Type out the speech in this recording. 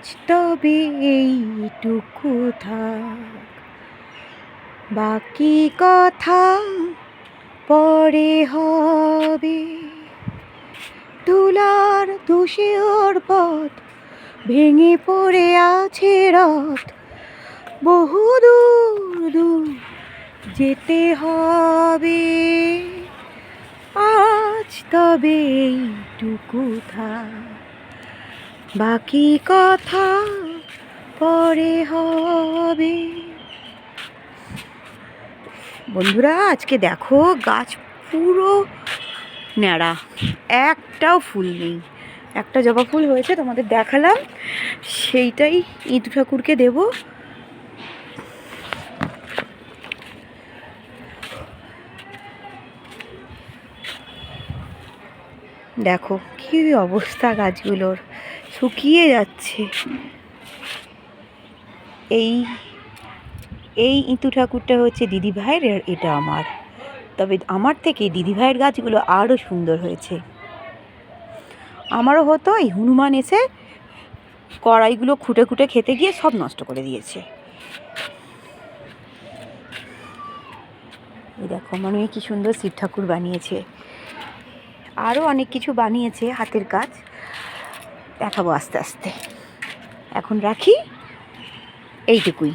আজ তবে এইটুকু থাক, বাকি কথা পরে হবে। তুলার ধূসর পথ ভেঙে পড়ে আছে রথ, বহু দূর দূর যেতে হবে। আজ তবে এইটুকু থাক, বাকি কথা পরে হবে। বন্ধুরা, আজকে দেখো গাছ পুরো ন্যাড়া, একটাও ফুল নেই। একটা জবা ফুল হয়েছে, তোমাদের দেখালাম, সেইটাই ইঁদু ঠাকুরকে দেব। দেখো কি অবস্থা, গাছগুলোর শুকিয়ে যাচ্ছে। এই ইঁদু ঠাকুরটা হচ্ছে দিদিভাইয়ের, আর এটা আমার। তবে আমার থেকে দিদিভাইয়ের গাছগুলো আরও সুন্দর হয়েছে। আমারও হতো, এই হনুমান এসে কড়াইগুলো খুঁটে খুঁটে খেতে গিয়ে সব নষ্ট করে দিয়েছে। এই দেখো মনে হয় কি সুন্দর শিব ঠাকুর বানিয়েছে। আরও অনেক কিছু বানিয়েছে, হাতের কাজ, দেখাবো আস্তে আস্তে। এখন রাখি, এইটুকুই।